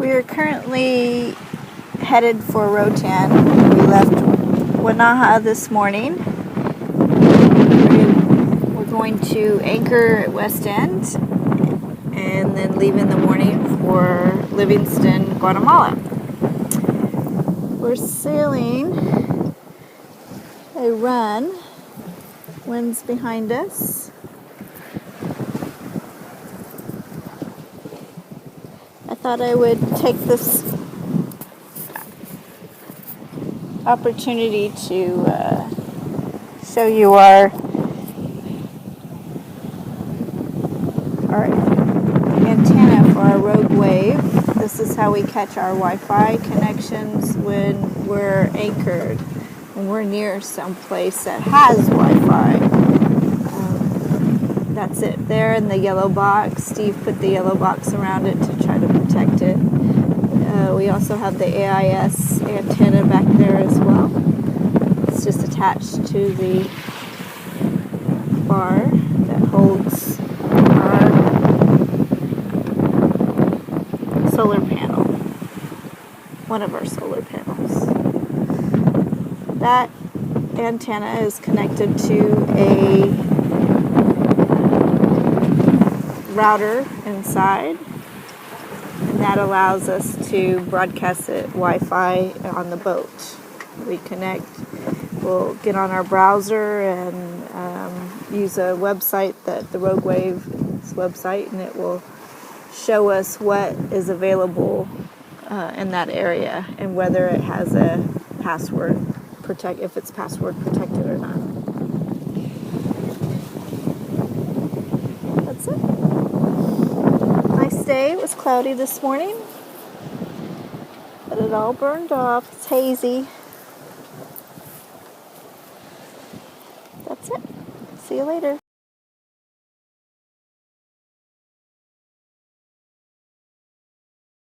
We are currently headed for Rotan. We left Wanaha this morning. We're going to anchor at West End and then leave in the morning for Livingston, Guatemala. We're sailing a run. Wind's behind us. I thought I would take this opportunity to show you our antenna for our Rogue Wave. This is how we catch our Wi-Fi connections when we're anchored, when we're near some place that has Wi-Fi. That's it there in the yellow box. Steve put the yellow box around it to try to protect it. We also have the AIS antenna back there as well. It's just attached to the bar that holds our solar panel, one of our solar panels. That antenna is connected to a router inside, and that allows us to broadcast it Wi-Fi on the boat. We connect, we'll get on our browser and use a website, that the Rogue Wave's website, and it will show us what is available in that area and whether it has a password if it's password protected or not. That's it. Nice day. It was cloudy this morning, but it all burned off. It's hazy. That's it. See you later.